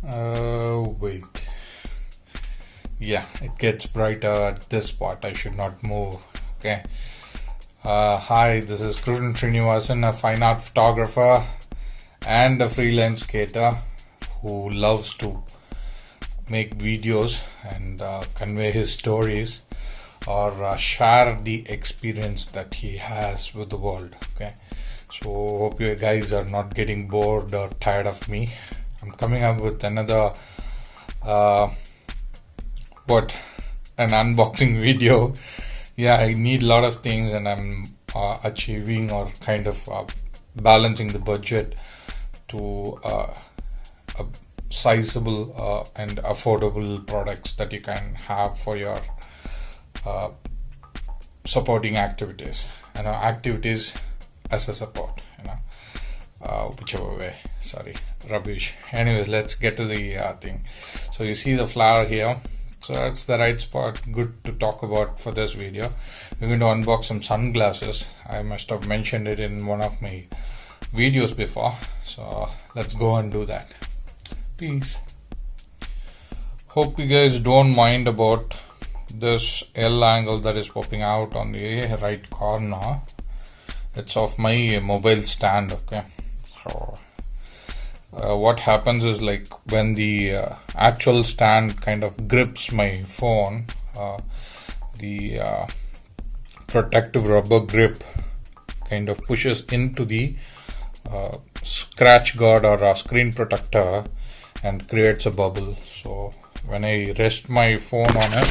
Wait. Yeah, it gets brighter at this part. I should not move. Okay. Hi, this is Srinivasan, a fine art photographer and a freelance skater who loves to make videos and convey his stories or share the experience that he has with the world. Okay. So hope you guys are not getting bored or tired of me. I'm coming up with another an unboxing video. Yeah, I need a lot of things and I'm achieving or kind of balancing the budget to a sizable and affordable products that you can have for your supporting activities, activities as a support, whichever way. Sorry, rubbish. Anyways, let's get to the thing. So you see the flower here. So that's the right spot. Good to talk about for this video. We're going to unbox some sunglasses. I must have mentioned it in one of my videos before. So let's go and do that. Peace. Hope you guys don't mind about this L angle that is popping out on the right corner. It's of my mobile stand. Okay, so what happens is, like, when the actual stand kind of grips my phone, the protective rubber grip kind of pushes into the scratch guard or screen protector and creates a bubble. So when I rest my phone on it,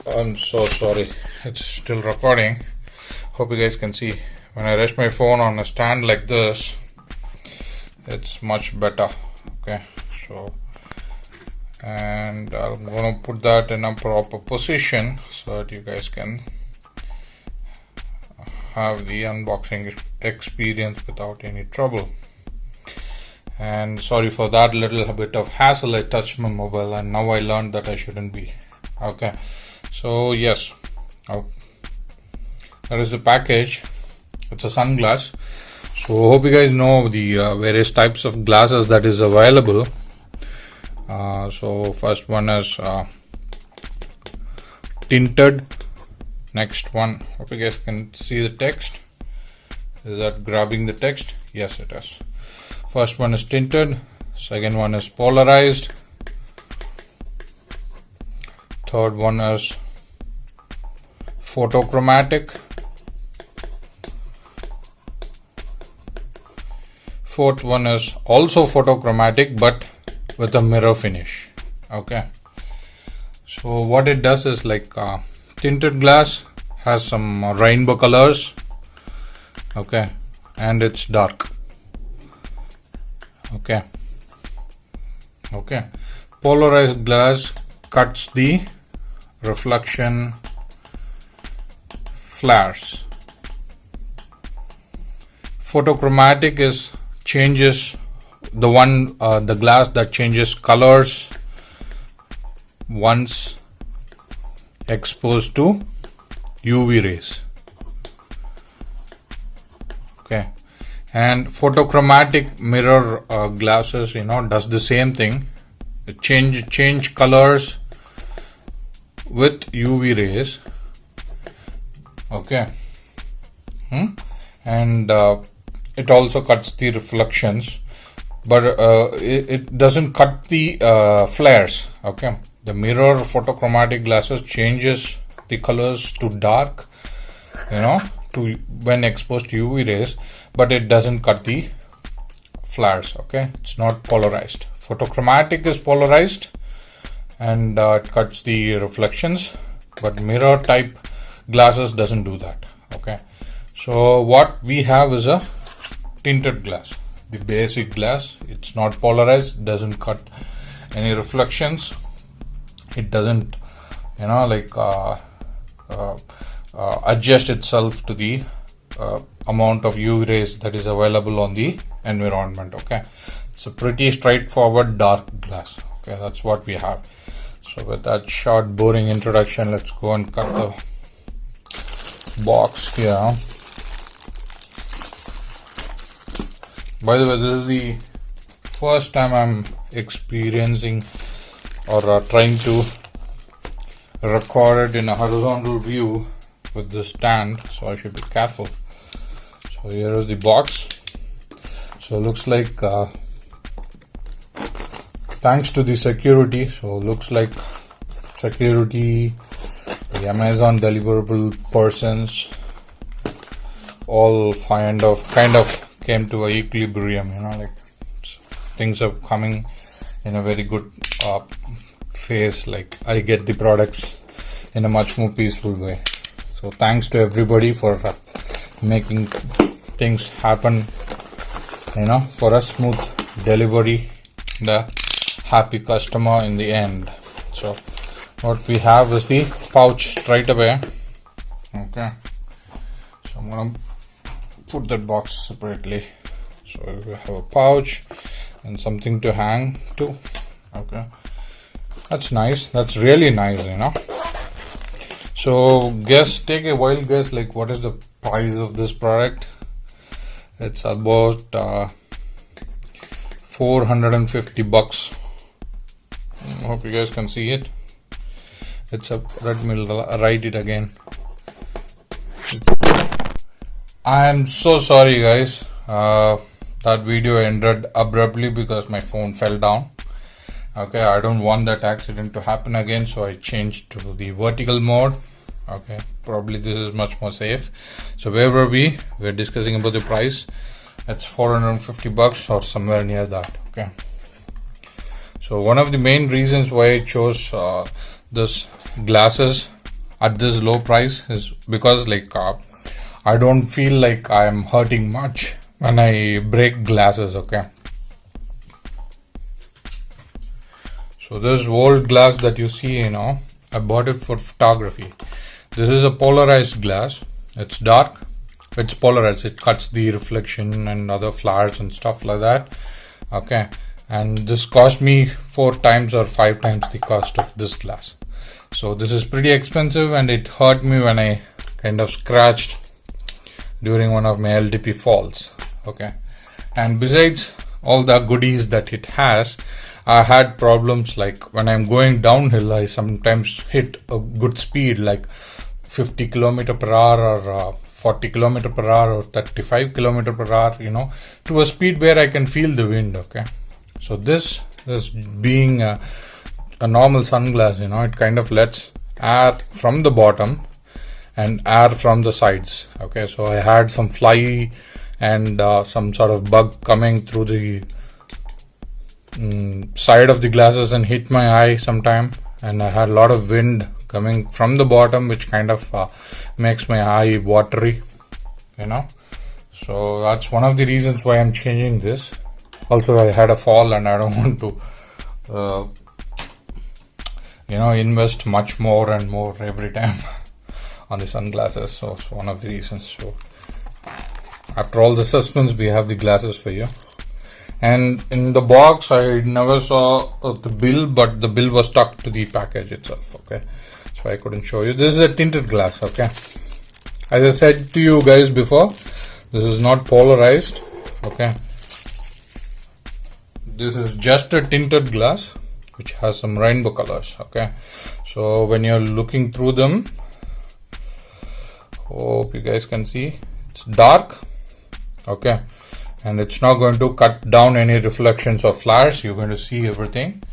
I'm so sorry, it's still recording. Hope you guys can see. When I rest my phone on a stand like this, it's much better. Okay, so, and I'm gonna put that in a proper position so that you guys can have the unboxing experience without any trouble. And sorry for that little bit of hassle. I touched my mobile and now I learned that I shouldn't be. Okay, so yes, that is the package. It's a sunglass. So hope you guys know the various types of glasses that is available. So first one is tinted. Next one, hope you guys can see the text. Is that grabbing the text? Yes, it is. First one is tinted. Second one is polarized. Third one is photochromatic. Fourth one is also photochromatic but with a mirror finish. Okay, so what it does is, like, tinted glass has some rainbow colors. Okay, and it's dark. Okay, polarized glass cuts the reflection flares. Photochromatic is changes the glass that changes colors once exposed to UV rays. Okay, and photochromatic mirror glasses, does the same thing. It change colors with UV rays. Okay, and it also cuts the reflections, but it doesn't cut the flares. Okay, the mirror photochromatic glasses changes the colors to dark, to when exposed to UV rays, but it doesn't cut the flares. Okay, it's not polarized. Photochromatic is polarized and it cuts the reflections, but mirror type glasses doesn't do that. Okay, so what we have is a tinted glass, the basic glass. It's not polarized, doesn't cut any reflections, it doesn't adjust itself to the amount of UV rays that is available on the environment. Okay, it's a pretty straightforward dark glass. Okay, that's what we have. So with that short boring introduction, let's go and cut the box here. By the way, this is the first time I'm experiencing or trying to record it in a horizontal view with the stand, so I should be careful. So here is the box. So looks like thanks to the security, so looks like security, the Amazon deliverable persons all kind of came to an equilibrium, like things are coming in a very good phase. Like I get the products in a much more peaceful way. So thanks to everybody for making things happen, for a smooth delivery, the happy customer in the end. So what we have is the pouch straight away. Okay, so I'm gonna put that box separately. So we have a pouch and something to hang to. Okay, that's nice. That's really nice, So take a wild guess, like what is the price of this product? It's about $450. I hope you guys can see it. It's a let me write it again. I'm so sorry, guys. That video ended abruptly because my phone fell down. Okay, I don't want that accident to happen again, so I changed to the vertical mode. Okay, probably this is much more safe. So where were we? We're discussing about the price. It's $450 or somewhere near that. Okay, so one of the main reasons why I chose this glasses at this low price is because I don't feel like I'm hurting much when I break glasses. Okay, so this old glass that you see, I bought it for photography. This is a polarized glass. It's dark. It's polarized. It cuts the reflection and other flares and stuff like that. Okay, and this cost me 4 times or 5 times the cost of this glass. So this is pretty expensive, and it hurt me when I kind of scratched during one of my LDP falls. Okay, and besides all the goodies that it has, I had problems like when I'm going downhill, I sometimes hit a good speed like 50 km per hour or 40 km per hour or 35 km per hour, to a speed where I can feel the wind. Okay, so this is being a normal sunglass, it kind of lets air from the bottom and air from the sides. Okay, so I had some fly and some sort of bug coming through the side of the glasses and hit my eye sometime, and I had a lot of wind coming from the bottom, which kind of makes my eye watery, so that's one of the reasons why I'm changing this. Also, I had a fall and I don't want to invest much more and more every time on the sunglasses. So it's one of the reasons. So after all the suspense, we have the glasses for you. And in the box, I never saw the bill, but the bill was stuck to the package itself. Okay, so I couldn't show you. This is a tinted glass. Okay, as I said to you guys before, this is not polarized. Okay, this is just a tinted glass which has some rainbow colors. Okay, so when you're looking through them, hope you guys can see, it's dark. Okay, and it's not going to cut down any reflections or flares. You're going to see everything.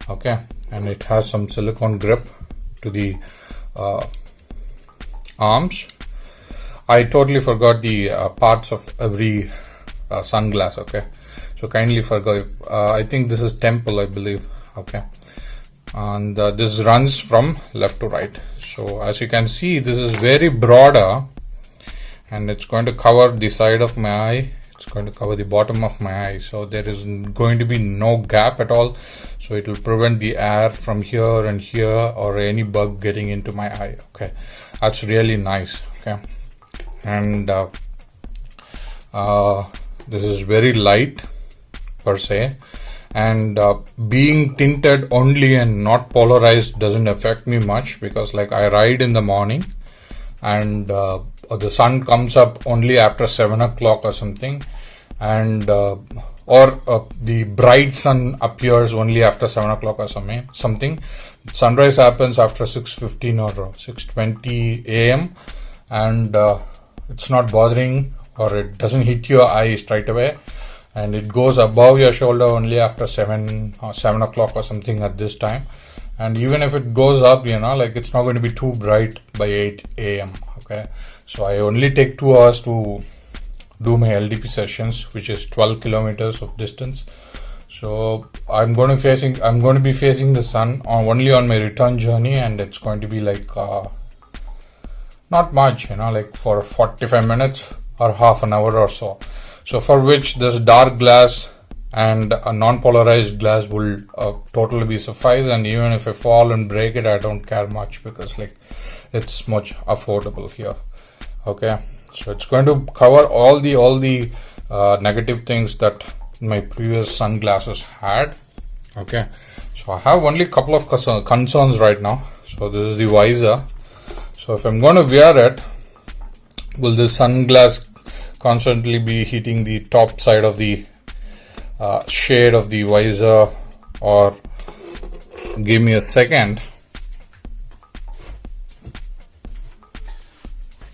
Okay, and it has some silicone grip to the arms. I totally forgot the parts of every sunglass. Okay, so kindly forgive. I think this is temple, I believe. Okay, and this runs from left to right. So as you can see, this is very broader, and it's going to cover the side of my eye. It's going to cover the bottom of my eye, so there is going to be no gap at all. So it will prevent the air from here and here or any bug getting into my eye. Okay, that's really nice. Okay, and this is very light per se, and being tinted only and not polarized doesn't affect me much, because like I ride in the morning and the sun comes up only after 7 o'clock or something, and or the bright sun appears only after 7 o'clock or something. Sunrise happens after 6:15 or 6:20 a.m. and it's not bothering, or it doesn't hit your eye straight away, and it goes above your shoulder only after 7 o'clock or something at this time. And even if it goes up, like it's not going to be too bright by 8 a.m. Okay, so I only take 2 hours to do my LDP sessions, which is 12 kilometers of distance. So I'm going to be facing the sun only on my return journey, and it's going to be like not much, like for 45 minutes or half an hour or so. So for which this dark glass and a non-polarized glass will totally be suffice. And even if I fall and break it, I don't care much, because like it's much affordable here. Okay, so it's going to cover all the negative things that my previous sunglasses had. Okay, so I have only a couple of concerns right now. So this is the visor. So if I'm going to wear it, will this sunglass constantly be hitting the top side of the shade of the visor? Or give me a second.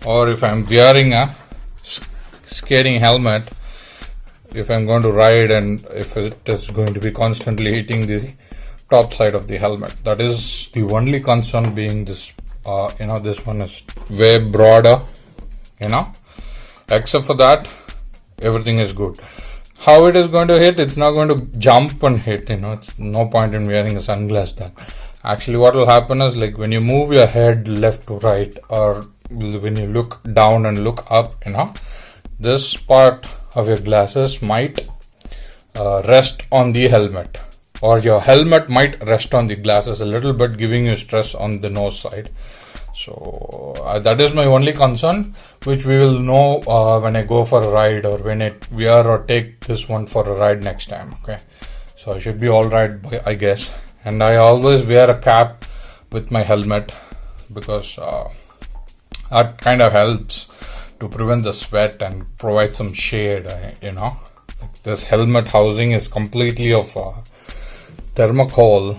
Or if I'm wearing a skating helmet, if I'm going to ride, and if it is going to be constantly hitting the top side of the helmet. That is the only concern, being this this one is way broader, except for that everything is good. How it is going to hit, it's not going to jump and hit, it's no point in wearing a sunglass then. Actually what will happen is, like when you move your head left to right, or when you look down and look up, this part of your glasses might rest on the helmet, or your helmet might rest on the glasses a little bit, giving you stress on the nose side. So that is my only concern, which we will know when I go for a ride, or when I wear or take this one for a ride next time. Okay, so I should be alright, I guess. And I always wear a cap with my helmet, because that kind of helps to prevent the sweat and provide some shade. Like this helmet housing is completely of thermocol.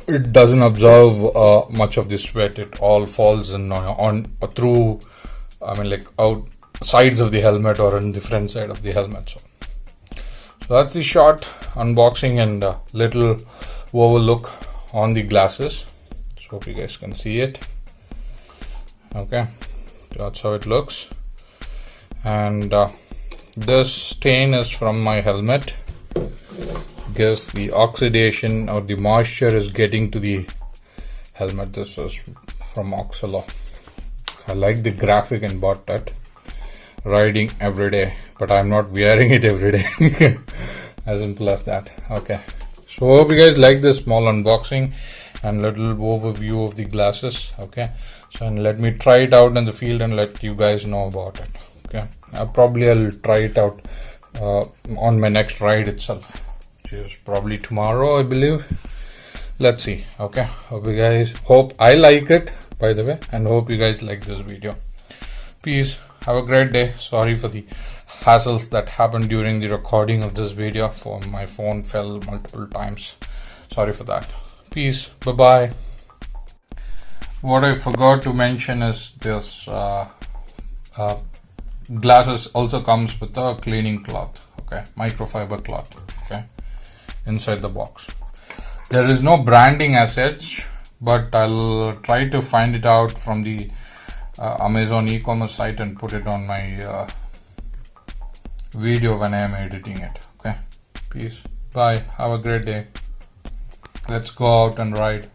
It doesn't absorb much of the sweat. It all falls in on through, like out sides of the helmet, or on the front side of the helmet. So that's the short unboxing and little overlook on the glasses. So hope you guys can see it. Okay, that's how it looks. And this stain is from my helmet. Guess the oxidation or the moisture is getting to the helmet. This is from Oxalo. I like the graphic and bought that. Riding every day, but I'm not wearing it every day. As simple as that. Okay, so hope you guys like this small unboxing and little overview of the glasses. Okay, so and let me try it out in the field and let you guys know about it. Okay, I'll try it out on my next ride itself, which is probably tomorrow, I believe. Let's see. Okay, hope I like it, by the way, and hope you guys like this video. Peace. Have a great day. Sorry for the hassles that happened during the recording of this video. For my phone fell multiple times. Sorry for that. Peace. Bye bye. What I forgot to mention is this glasses also comes with a cleaning cloth. Okay, microfiber cloth. Okay, inside the box. There is no branding as such, but I'll try to find it out from the Amazon e-commerce site and put it on my video when I am editing it. Okay, peace. Bye. Have a great day. Let's go out and ride.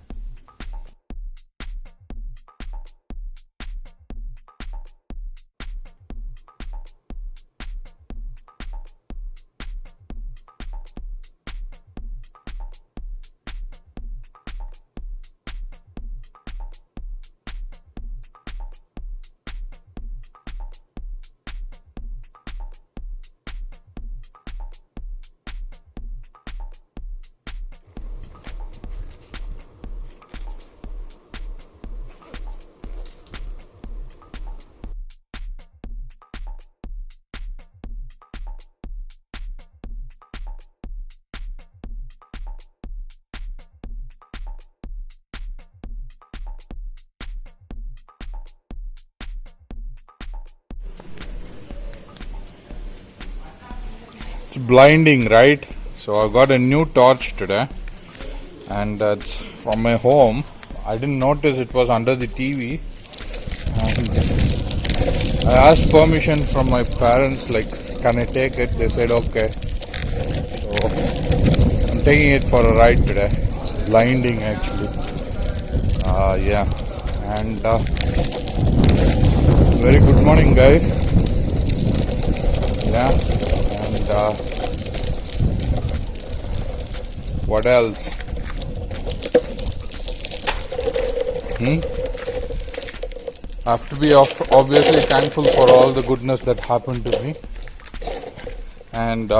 It's blinding, right? So I got a new torch today, and it's from my home. I didn't notice it was under the TV, and I asked permission from my parents, like, can I take it? They said okay. So I'm taking it for a ride today. It's blinding actually. Yeah, and very good morning, guys. Yeah, and what else? I have to be obviously thankful for all the goodness that happened to me, and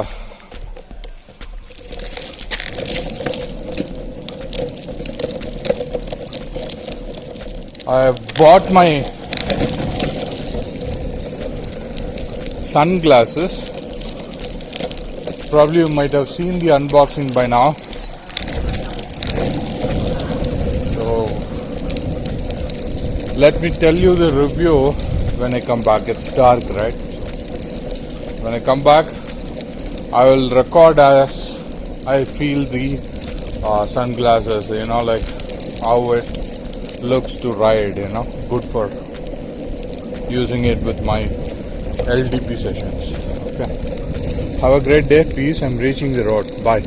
I bought my sunglasses. Probably you might have seen the unboxing by now. So let me tell you the review when I come back. It's dark, right? When I come back, I will record as I feel the sunglasses, like how it looks to ride, good for using it with my LDP sessions. Okay. Have a great day. Peace. I'm reaching the road. Bye.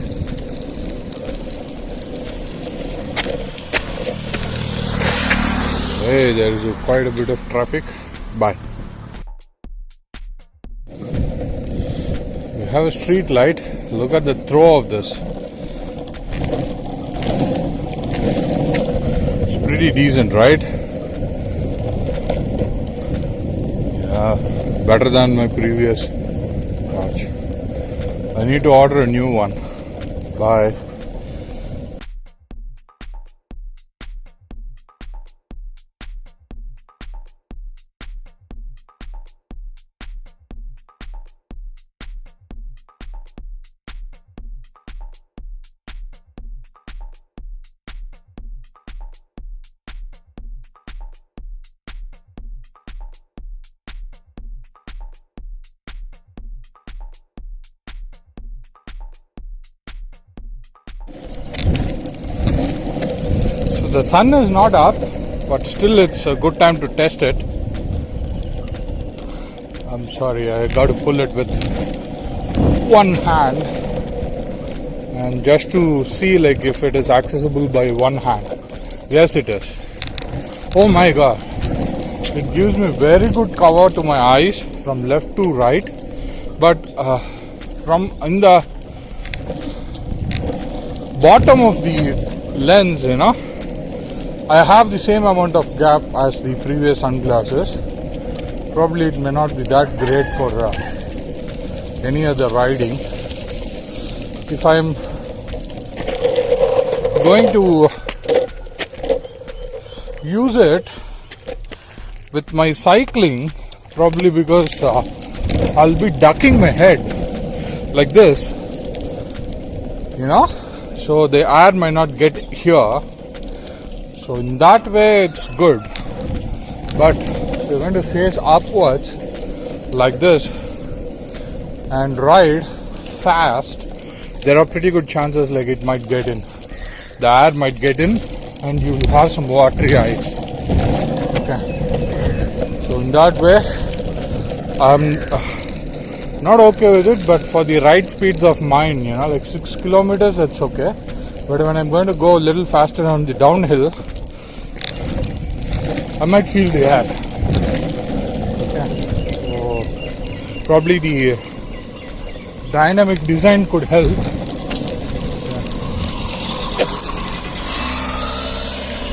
Hey, there is quite a bit of traffic. Bye. We have a street light. Look at the throw of this. It's pretty decent, right? Yeah, better than my previous torch. I need to order a new one. Bye. The sun is not up, but still it's a good time to test it. I'm sorry, I got to pull it with one hand, and just to see like if it is accessible by one hand. Yes, it is. Oh my god, it gives me very good cover to my eyes from left to right, but from in the bottom of the lens, I have the same amount of gap as the previous sunglasses. Probably it may not be that great for any other riding. If I'm going to use it with my cycling, probably because I'll be ducking my head like this, so the air might not get here. So in that way it's good, but if you're going to face upwards like this and ride fast, there are pretty good chances like it might get in. The air might get in and you will have some watery eyes. Okay. So in that way, I'm not okay with it, but for the ride speeds of mine, like 6 kilometers, it's okay. But when I'm going to go a little faster on the downhill, I might feel the air. Okay. So probably the dynamic design could help.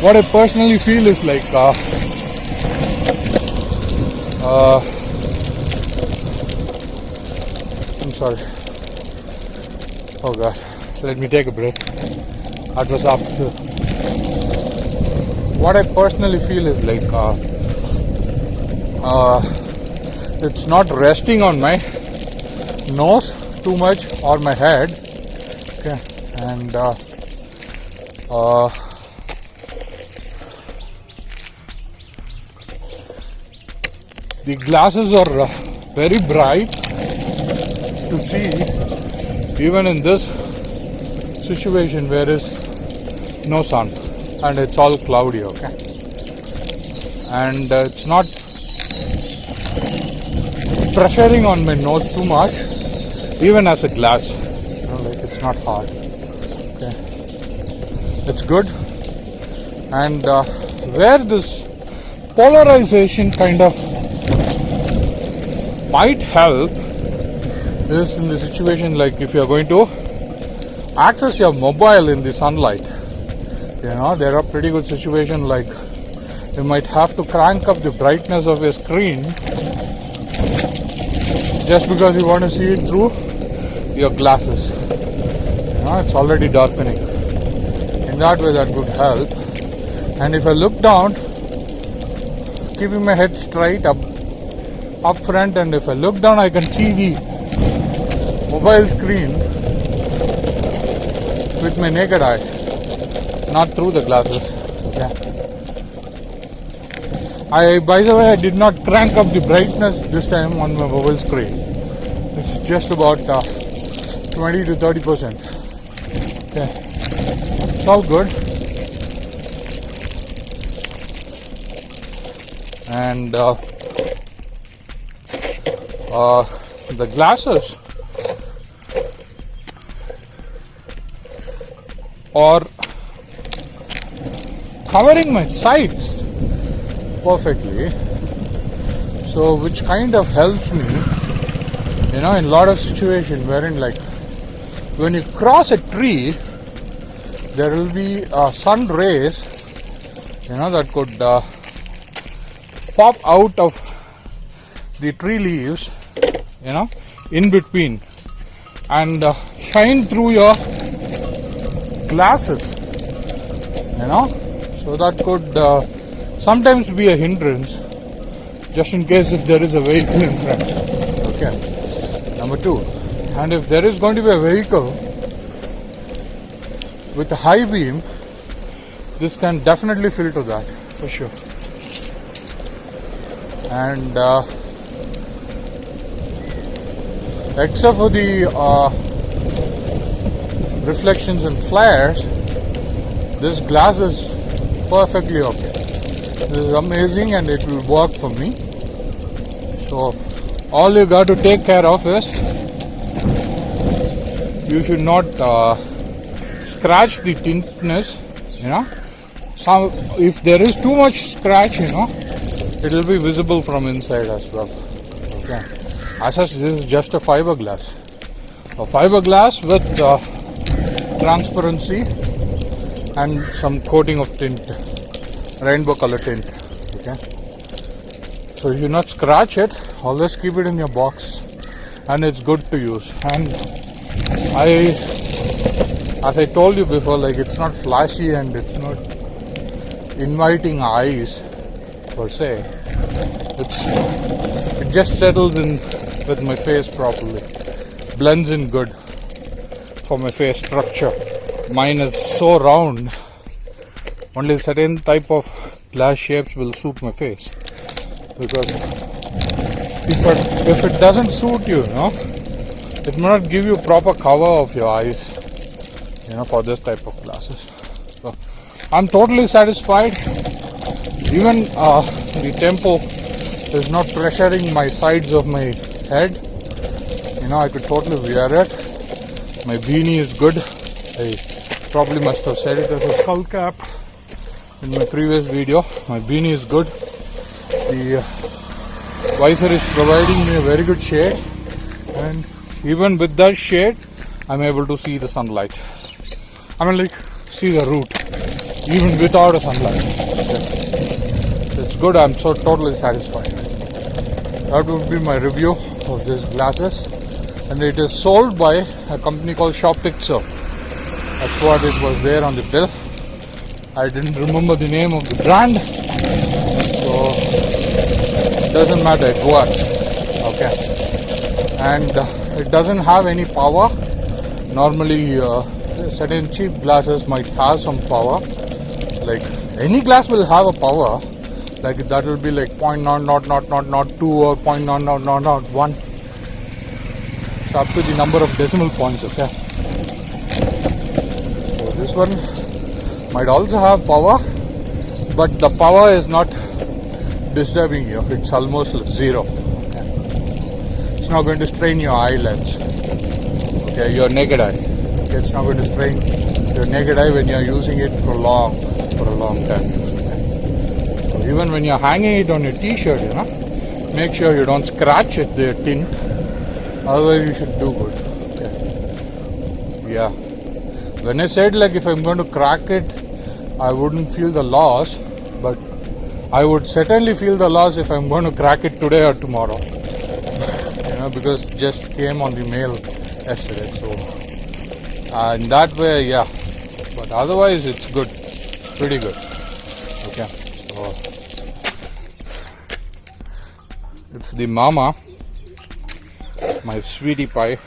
What I personally feel is like I'm sorry. Oh god, let me take a breath. That was up. What I personally feel is like it's not resting on my nose too much or my head. Okay, and the glasses are very bright to see, even in this situation where is no sun and it's all cloudy, okay, and it's not pressuring on my nose too much, even as a glass, like it's not hard, okay, it's good. And where this polarization kind of might help is in the situation like if you are going to access your mobile in the sunlight. There are pretty good situations like you might have to crank up the brightness of your screen just because you want to see it through your glasses. It's already darkening. In that way that would help. And if I look down, keeping my head straight up front, and if I look down I can see the mobile screen with my naked eye, not through the glasses. Okay. By the way, I did not crank up the brightness this time on my mobile screen. It's just about 20 to 30%. Okay. It's all good. And the glasses are covering my sides perfectly, so which kind of helps me, in a lot of situations wherein like when you cross a tree, there will be sun rays, that could pop out of the tree leaves, in between, and shine through your glasses, so that could sometimes be a hindrance, just in case if there is a vehicle in front. Okay. Number 2, and if there is going to be a vehicle with a high beam, this can definitely filter that for sure. And except for the reflections and flares, this glass is perfectly okay. This is amazing and it will work for me. So all you got to take care of is you should not scratch the tintness, if there is too much scratch, it will be visible from inside as well. Okay. As such, this is just a fiberglass. A fiberglass with transparency and some coating of tint, rainbow color tint. Okay. So you not scratch it, always keep it in your box, and it's good to use. And as I told you before, like it's not flashy and it's not inviting eyes per se. It just settles in with my face properly, blends in good for my face structure. Mine is so round, only certain type of glass shapes will suit my face, because if it doesn't suit you, it may not give you proper cover of your eyes, for this type of glasses. So I'm totally satisfied. Even the tempo is not pressuring my sides of my head. I could totally wear it. My beanie is good. I probably must have said it as a skull cap in my previous video. My beanie is good. The visor is providing me a very good shade, and even with that shade I'm able to see the sunlight. See the root even without a sunlight. It's good. I'm so totally satisfied. That would be my review of these glasses, and it is sold by a company called Pixel. That's what it was there on the bill. I didn't remember the name of the brand, so it doesn't matter, it works. Okay. And it doesn't have any power. Normally certain cheap glasses might have some power, like any glass will have a power, like that will be like 0.0002 or 0.0001. So up to the number of decimal points, okay. So this one might also have power, but the power is not disturbing you. It's almost zero. Okay. It's not going to strain your eyelids. Okay, your naked eye. Okay, it's not going to strain your naked eye when you're using it for a long time. Okay. So even when you're hanging it on your t-shirt, make sure you don't scratch it, the tint. Otherwise you should do good. Okay. Yeah. When I said like if I'm going to crack it, I wouldn't feel the loss, but I would certainly feel the loss if I'm going to crack it today or tomorrow. Because it just came on the mail yesterday. So in that way, yeah. But otherwise it's good. Pretty good. Okay. So it's the mama, my sweetie pie.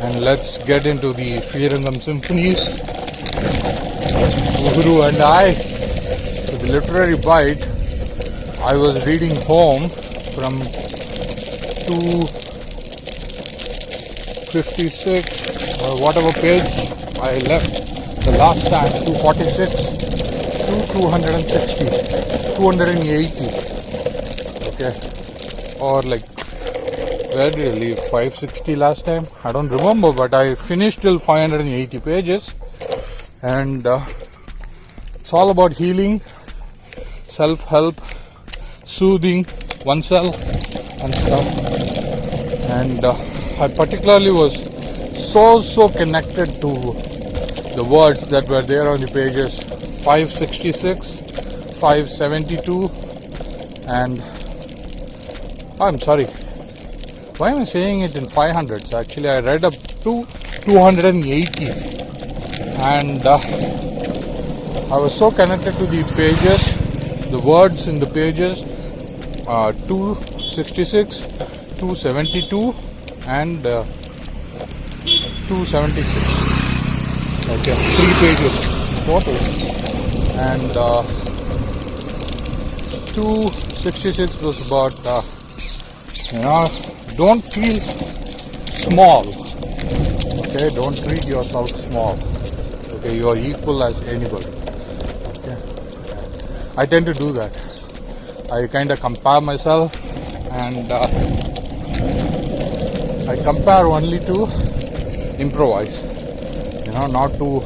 And let's get into the Srirangam symphonies. Guru and I. So the literary bite, I was reading home from 256 or whatever page I left the last time, 246 to 260, 280. Okay. Or like, where did I leave? 560 last time? I don't remember, but I finished till 580 pages. And it's all about healing, self-help, soothing oneself and stuff. And I particularly was so connected to the words that were there on the pages 566, 572, and I'm sorry, why am I saying it in 500s? Actually, I read up to 280, and I was so connected to the pages, the words in the pages, 266, 272, and 276. Okay, 3 pages total, and 266 was about don't feel small. Okay, don't treat yourself small. Okay, you are equal as anybody. Okay, I tend to do that. I kind of compare myself, and I compare only to improvise. Not to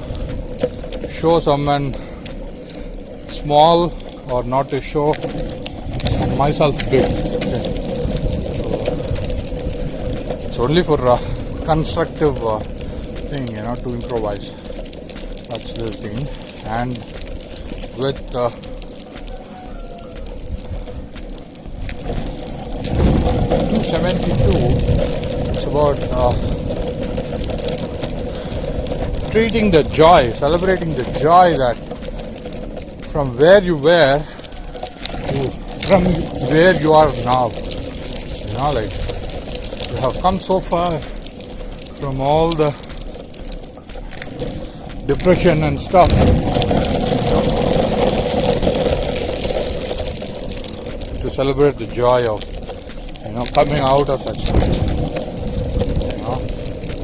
show someone small or not to show myself big. Okay. So it's only for constructive thing, to improvise. That's the thing. And with 272, it's about treating the joy, celebrating the joy that from where you were to from where you are now. Like you have come so far from all the depression and stuff. To celebrate the joy of coming out of such things.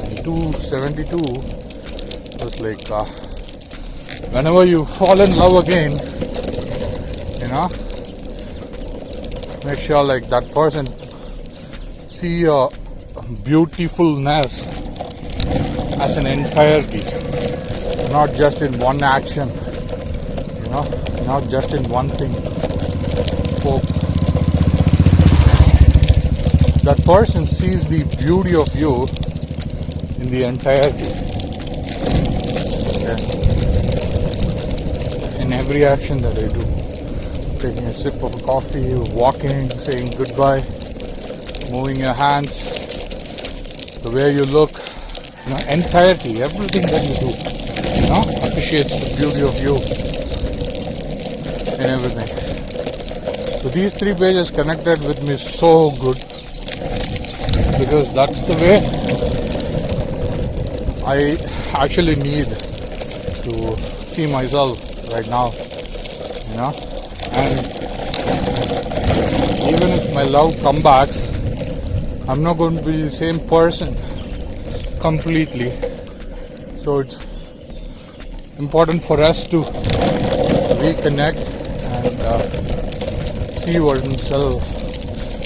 And 272 was like whenever you fall in love again, make sure like that person see your beautifulness as an entirety, not just in one action, not just in one thing. Hope that person sees the beauty of you in the entirety. Okay. In every action that I do, taking a sip of coffee, walking, saying goodbye, moving your hands, the way you look, entirety, everything that you do, appreciates the beauty of you in everything. So these 3 pages connected with me so good, because that's the way I actually need to see myself right now, and I love comebacks. I'm not going to be the same person completely. So it's important for us to reconnect and see oneself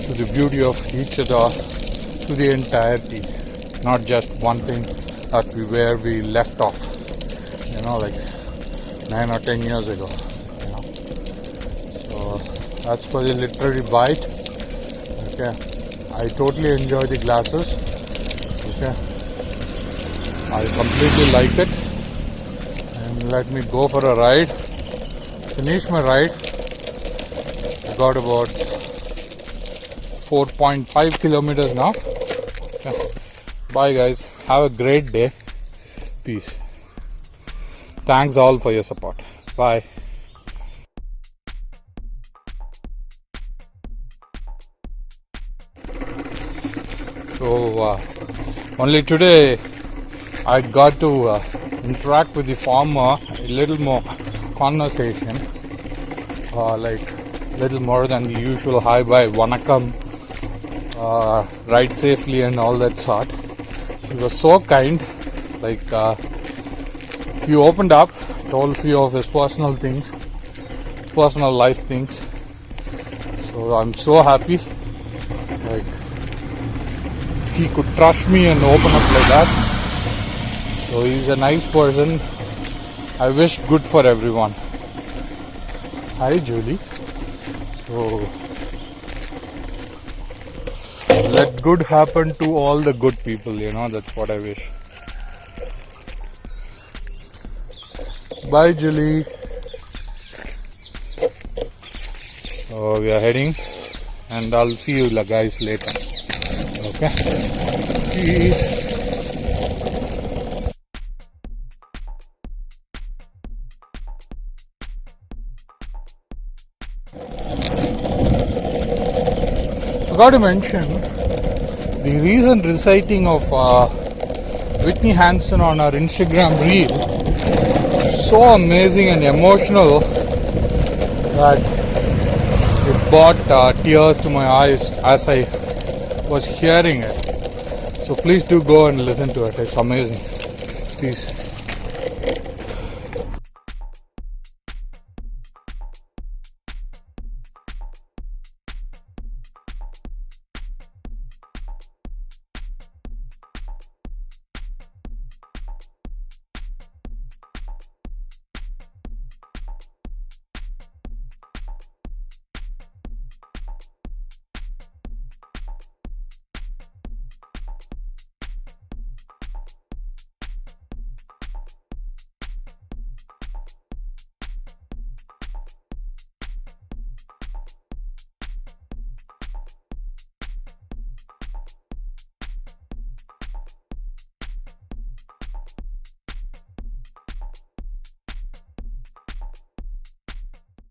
to the beauty of each other, to the entirety, not just one thing that where we left off, like 9 or 10 years ago. So that's for the literary bite. Okay, I totally enjoy the glasses. Okay, I completely like it, and let me go for a ride. Finish my ride. I got about 4.5 kilometers now. Okay. Bye guys, have a great day. Peace. Thanks all for your support. Bye. So only today I got to interact with the farmer a little more conversation, like little more than the usual hi bye vanakkam, ride safely and all that sort. He was so kind, like he opened up, told a few of his personal things, personal life things. So I'm so happy, like he could trust me and open up like that. So he's a nice person. I wish good for everyone. Hi Julie. So let good happen to all the good people, that's what I wish. Bye Julie. So we are heading, and I'll see you guys later. Okay. Peace. Forgot to mention the recent reciting of Whitney Hanson on our Instagram reel. So amazing and emotional that it brought tears to my eyes as I was hearing it. So please do go and listen to it. It's amazing. Peace.